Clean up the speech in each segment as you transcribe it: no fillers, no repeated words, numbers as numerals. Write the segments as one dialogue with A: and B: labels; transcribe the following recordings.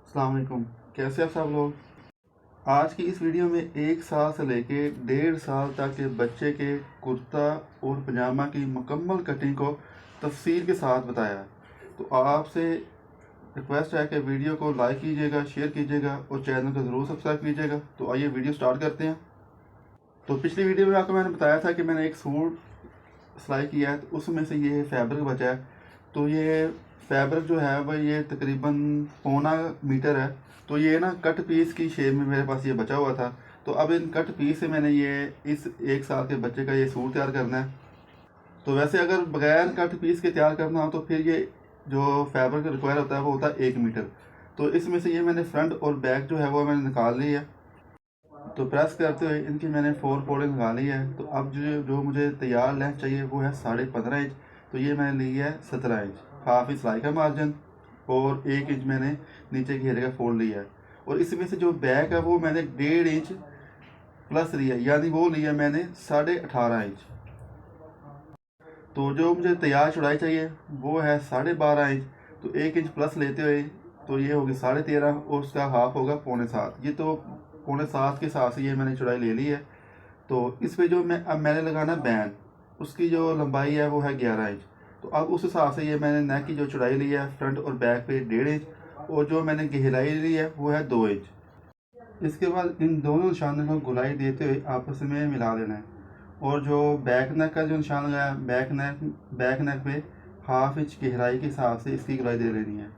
A: अस्सलाम वालेकुम। कैसे हैं सब लोग। आज की इस वीडियो में 1 साल से लेके 1.5 साल तक के बच्चे के कुर्ता और पजामा की मुकम्मल कटिंग को तफसील के साथ बताया है। तो आपसे रिक्वेस्ट है कि वीडियो को लाइक कीजिएगा, शेयर कीजिएगा और चैनल को ज़रूर सब्सक्राइब कीजिएगा। तो आइए वीडियो स्टार्ट करते हैं। तो पिछली वीडियो में आपको मैंने बताया था कि मैंने एक सूट सिलाई किया है, तो उसमें से ये फैब्रिक बचा है। तो ये फैब्रिक जो है वह ये तकरीबन 1.25 मीटर है। तो ये ना कट पीस की शेप में मेरे पास ये बचा हुआ था। तो अब इन कट पीस से मैंने ये इस 1 साल के बच्चे का ये सूट तैयार करना है। तो वैसे अगर बगैर कट पीस के तैयार करना हो तो फिर ये जो फैब्रिक रिक्वायर होता है वो होता है 1 मीटर। तो इसमें से ये मैंने फ्रंट और बैक जो है वो मैंने निकाल ली है। तो प्रेस करते हुए इनकी मैंने 4 फोल्डिंग निकाली है। तो अब जो जो मुझे तैयार लेंथ चाहिए वो है 15.5 इंच। तो ये मैंने ली है 17 इंच, हाफ इंच सिलाई का मार्जिन और 1 इंच मैंने नीचे घेरे का फोल्ड लिया है। और इसमें से जो बैक है वो मैंने 1.5 इंच प्लस लिया है, यानी वो लिया मैंने 18.5 इंच। तो जो मुझे तैयार चौड़ाई चाहिए वो है 12.5 इंच। तो 1 इंच प्लस लेते हुए तो ये होगी 13.5 और उसका हाफ होगा 6.25। ये तो 6.25 के हिसाब से ये मैंने चौड़ाई ले ली है। तो इस पे जो अब मैंने लगाना बैंड, उसकी जो लंबाई है वो है 11 इंच। तो अब उस हिसाब से ये मैंने नेक की जो चौड़ाई ली है फ्रंट और बैक पे 1.5 इंच और जो मैंने गहराई ली है वो है 2 इंच। इसके बाद इन दोनों निशानों को गुलाई देते हुए आपस में मिला देना है। और जो बैक नेक का जो निशान लगाया बैक नेक पे हाफ इंच गहराई के हिसाब से इसकी गुलाई दे लेनी है।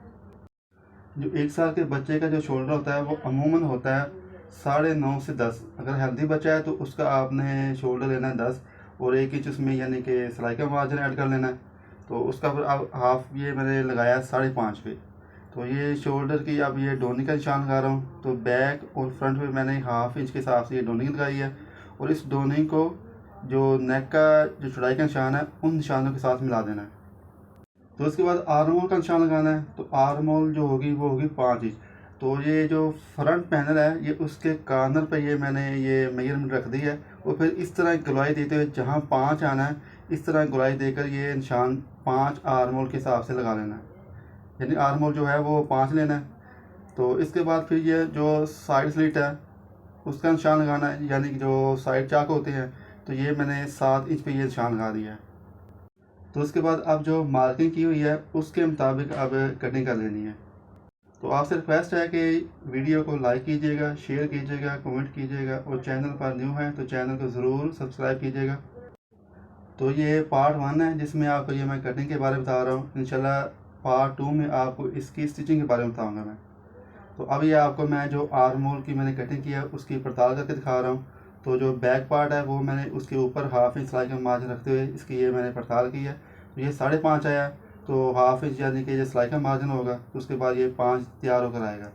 A: जो 1 साल के बच्चे का जो शोल्डर होता है वो अमूमन होता है 9.5 से 10। अगर हेल्दी बच्चा है तो उसका आपने शोल्डर लेना है 10 और 1 इंच उसमें यानी कि सिलाई का मार्जिन ऐड कर लेना है। तो उसका फिर अब हाफ ये मैंने लगाया 5.5 पे। तो ये शोल्डर की अब ये डोनी का निशान लगा रहा हूँ। तो बैक और फ्रंट पे मैंने हाफ इंच के हिसाब से ये डोनी लगाई है। और इस डोनी को जो नेक का जो चौड़ाई का निशान है उन निशानों के साथ मिला देना है। तो उसके बाद आर्म होल का निशान लगाना है। तो आर्म होल जो होगी वो होगी 5 इंच। तो ये जो फ्रंट पैनल है ये उसके कॉर्नर पे ये मैंने ये मेजरमेंट रख दी है। और फिर इस तरह गुलाई देते हुए जहाँ 5 आना है इस तरह गुलाई देकर ये निशान 5 आर्म होल के हिसाब से लगा लेना है। यानी आर्म होल जो है वो 5 लेना है। तो इसके बाद फिर ये जो साइड स्लिट है उसका निशान लगाना है, यानी कि जो साइड चाक होते हैं। तो ये मैंने 7 इंच पे ये निशान लगा दिया है। तो उसके बाद अब जो मार्किंग की हुई है उसके मुताबिक अब कटिंग कर लेनी है। तो आपसे रिक्वेस्ट है कि वीडियो को लाइक कीजिएगा, शेयर कीजिएगा, कमेंट कीजिएगा और चैनल पर न्यू है तो चैनल को ज़रूर सब्सक्राइब कीजिएगा। तो ये पार्ट 1 है जिसमें आपको ये मैं कटिंग के बारे में बता रहा हूँ। इंशाल्लाह पार्ट 2 में आपको इसकी स्टिचिंग के बारे में बताऊँगा मैं। तो अब ये आपको मैं जो आर्म होल की मैंने कटिंग किया उसकी पड़ताल करके दिखा रहा हूँ। तो जो बैक पार्ट है वो मैंने उसके ऊपर हाफ इंच सिलाई का मार्जिन रखते हुए इसकी ये मैंने पड़ताल की है। तो ये 5.5 आया। तो हाफ इंच यानी कि ये सिलाई का मार्जिन होगा तो उसके बाद ये 5 तैयार होकर आएगा।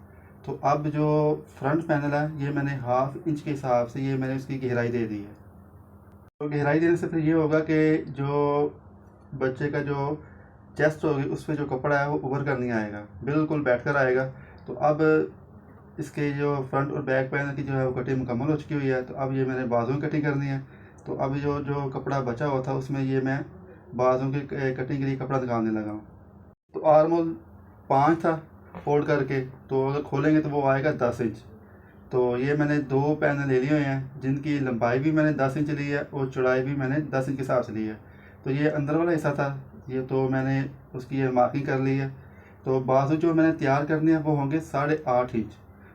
A: तो अब जो फ्रंट पैनल है ये मैंने हाफ इंच के हिसाब से ये मैंने उसकी गहराई दे दी है। तो गहराई देने से फिर ये होगा कि जो बच्चे का जो चेस्ट होगी उस पर जो कपड़ा है वो उभर कर नहीं आएगा, बिल्कुल बैठ कर आएगा। तो अब इसके जो फ्रंट और बैक पैनल की जो है वो कटिंग मुकम्मल हो चुकी हुई है। तो अब ये मैंने बाजू में कटिंग करनी है। तो अब जो जो कपड़ा बचा हुआ था उसमें ये मैं बाजू की कटिंग के लिए कपड़ा निकालने लगा हूँ। तो आर्म होल 5 था फोल्ड करके, तो अगर खोलेंगे तो वो आएगा 10 इंच। तो ये मैंने 2 पैनल ले लिए हुए हैं जिनकी लंबाई भी मैंने 10 इंच ली है और चौड़ाई भी मैंने 10 इंच के हिसाब से ली है। तो ये अंदर वाला हिस्सा था ये, तो मैंने उसकी ये मार्किंग कर ली है। तो बाजू जो मैंने तैयार करने हैं वो होंगे 8.5 इंच।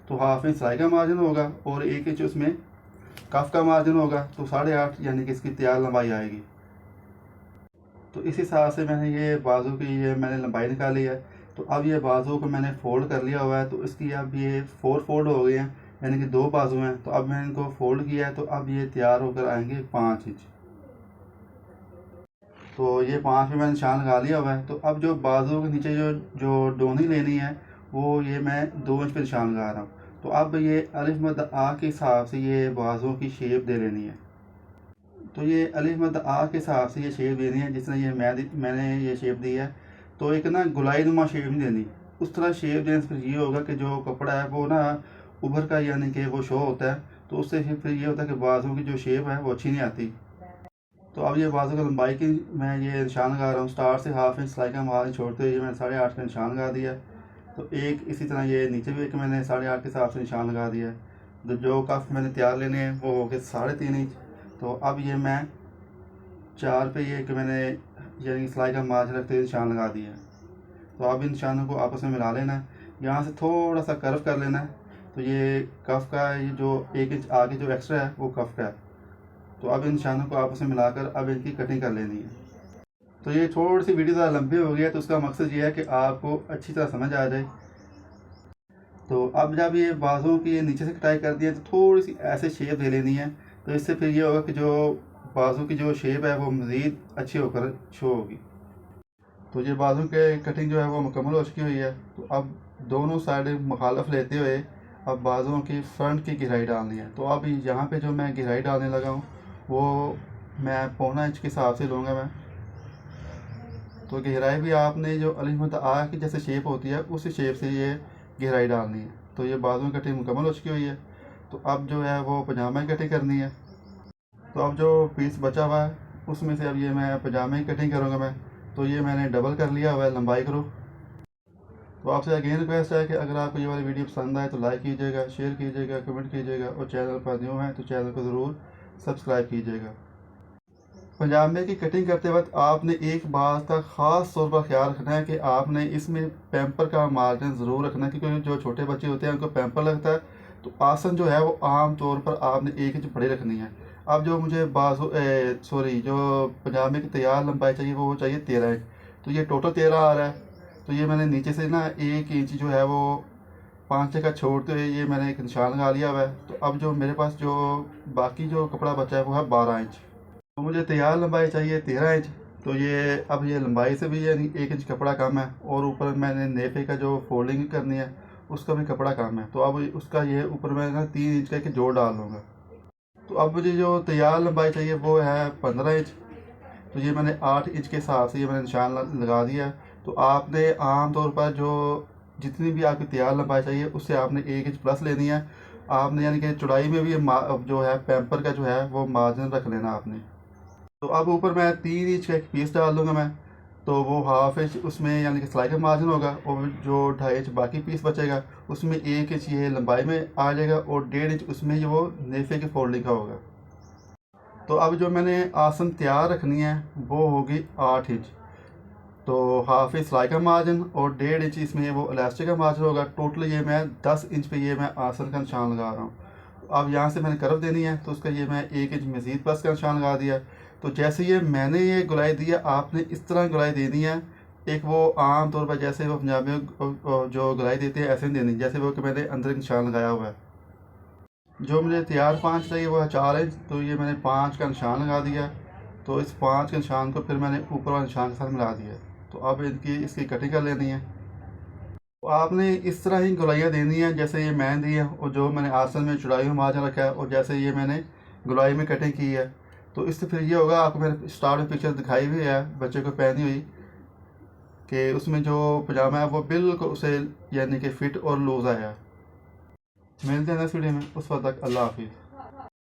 A: तो हाफ इंच सिलाई का मार्जिन होगा और 1 इंच उसमें कफ का मार्जिन होगा। तो 8.5 यानी कि इसकी तैयार लंबाई आएगी। तो इस हिसाब से मैंने ये बाजू की ये मैंने लंबाई निकाली है। तो अब ये बाजू को मैंने फोल्ड कर लिया हुआ है। तो इसकी अब ये 4 फोल्ड हो गए हैं, यानी कि 2 बाजू हैं। तो अब मैंने इनको फोल्ड किया है। तो अब ये तैयार होकर आएंगे 5 इंच। तो ये 5 में मैंने निशान लगा लिया हुआ है। तो अब जो बाजू के नीचे जो जो डोनी लेनी है वो ये मैं 2 इंच पे निशान लगा रहा हूँ। तो अब ये अलिफ मद आ के हिसाब से ये बाजू की शेप दे लेनी है। तो ये अलिफ मद आ के हिसाब से ये शेप देनी है जिसने ये मैंने ये शेप दी है। तो एक ना गुलाई नुमा शेप नहीं देनी। उस तरह शेप देने से फिर ये होगा कि जो कपड़ा है वो ना उभर का यानी कि वो शो होता है। तो उससे फिर ये होता है कि बाजू की जो शेप है वो अच्छी नहीं आती। तो अब ये बाजू की लंबाई की मैं ये निशान लगा रहा हूँ। स्टार्ट से हाफ इंच सिलाई का मार्जिन छोड़ते हुए ये मैंने 8.5 का निशान लगा दिया। तो एक इसी तरह ये नीचे भी एक मैंने 8.5 के हिसाब से निशान लगा दिया है। तो जो कफ मैंने तैयार लेने हैं वो हो गए 3.5 इंच। तो अब ये मैं 4 पे ये कि मैंने यानी सिलाई का मार्जिन रखते हुए निशान लगा दिया है। तो अब इन निशानों को आपस में मिला लेना है, यहाँ से थोड़ा सा कर्व कर लेना है। तो ये कफ का ये जो 1 इंच आगे जो एक्स्ट्रा है वो कफ का है। तो अब इन निशानों को आपस में मिलाकर अब इनकी कटिंग कर लेनी है। तो ये थोड़ी सी वीडियो ज़्यादा लंबी हो गई है, तो उसका मकसद ये है कि आपको अच्छी तरह समझ आ जाए। तो अब जब ये बाजुओं की ये नीचे से कटाई कर दी है तो थोड़ी सी ऐसे शेप दे लेनी है। तो इससे फिर ये होगा कि जो बाजू की जो शेप है वो मज़ीद अच्छी होकर शो होगी। तो ये बाजू के कटिंग जो है वो मुकम्मल हो चुकी हुई है। तो अब दोनों साइड मुखालफ लेते हुए अब बाजुओं की फ्रंट की गहराई डालनी है। तो अब यहाँ पे जो मैं गहराई डालने लगा हूँ वो मैं 1.25 इंच के हिसाब से लूँगा मैं। तो गहराई भी आपने जो अलिफ आ की जैसे शेप होती है उस शेप से ये गहराई डालनी है। तो ये बाजुओं की कटिंग मुकम्मल हो चुकी हुई है। तो अब जो है वो पजामा की कटिंग करनी है। तो अब जो पीस बचा हुआ है उसमें से अब ये मैं पजामे की कटिंग करूँगा मैं। तो ये मैंने डबल कर लिया हुआ है लंबाई करो। तो आपसे अगेन रिक्वेस्ट है कि अगर आपको ये वाली वीडियो पसंद आए तो लाइक कीजिएगा, शेयर कीजिएगा, कमेंट कीजिएगा और चैनल पर न्यू है तो चैनल को ज़रूर सब्सक्राइब कीजिएगा। पजामे की कटिंग करते वक्त आपने एक बात का ख़ास तौर पर ख्याल रखना है कि आपने इसमें पैम्पर का मार्जिन ज़रूर रखना है, क्योंकि जो छोटे बच्चे होते हैं उनको पैम्पर लगता है। तो आसन जो है वो आम तौर पर आपने 1 इंच बड़ी रखनी है। अब जो मुझे जो पजामे की तैयार लंबाई चाहिए वो चाहिए 13 इंच। तो ये टोटल 13 आ रहा है। तो ये मैंने नीचे से ना 1 इंच जो है वो 5 का छोड़ते हुए ये मैंने एक निशान लगा लिया हुआ है। तो अब जो मेरे पास जो बाकी जो कपड़ा बचा है वो है 12 इंच। तो मुझे तैयार लंबाई चाहिए 13 इंच। तो ये अब ये लंबाई से भी यानी 1 इंच कपड़ा कम है और ऊपर मैंने नेफे का जो फोल्डिंग करनी है उसका भी कपड़ा कम है। तो अब उसका ये ऊपर मैं ना 3 इंच का एक जोड़ डाल लूँगा। तो अब मुझे जो तैयार लंबाई चाहिए वो है 15 इंच। तो ये मैंने 8 इंच के हिसाब से ये मैंने निशान लगा दिया है। तो आपने आम तौर पर जो जितनी भी आपकी तैयार लंबाई चाहिए उससे आपने 1 इंच प्लस लेनी है। आपने यानी कि चौड़ाई में भी जो है पैम्पर का जो है वो मार्जिन रख लेना आपने। तो अब ऊपर मैं 3 इंच का एक पीस डाल दूँगा मैं। तो वो हाफ इंच उसमें यानी कि सिलाई का मार्जिन होगा और जो 2.5 इंच बाकी पीस बचेगा उसमें 1 इंच ये लंबाई में आ जाएगा और 1.5 इंच उसमें ये वो नेफे की फोल्डिंग का होगा। तो अब जो मैंने आसन तैयार रखनी है वो होगी 8 इंच। तो हाफ इंच सिलाई का मार्जिन और 1.5 इंच इसमें वो इलास्टिक का मार्जिन होगा। टोटल ये मैं 10 इंच पे ये मैं आसन का निशान लगा रहा हूँ। अब यहाँ से मैंने कर्व देनी है तो उसका ये मैं 1 इंच मज़ीद प्लस का निशान लगा दिया। तो जैसे ये मैंने ये गुलाई दी है आपने इस तरह गुलाई देनी है। एक वो आम तौर पर जैसे वो पंजाबी जो गुलाई देते हैं ऐसे नहीं देनी, जैसे वो कि मैंने अंदर एक निशान लगाया हुआ है। जो मुझे तैयार 5 चाहिए वो है 4 इंच। तो ये मैंने 5 का निशान लगा दिया। तो इस 5 के निशान को फिर मैंने ऊपर वाले निशान के साथ मिला दिया। तो अब इसकी कटिंग कर लेनी है। तो आपने इस तरह ही गुलाइयाँ देनी है जैसे ये मैंने दी है और जो मैंने आसन में चौड़ाई में मार्जिन रखा है और जैसे ये मैंने गुलाई में कटिंग की है। तो इससे फिर ये होगा, आपको मैंने स्टार्ट में पिक्चर दिखाई हुई है बच्चे को पहनी हुई कि उसमें जो पजामा है वो बिल्कुल उसे यानी कि फिट और लूज़ आया। मिलते हैं नेक्स्ट वीडियो में, उस वक्त तक अल्लाह हाफिज़।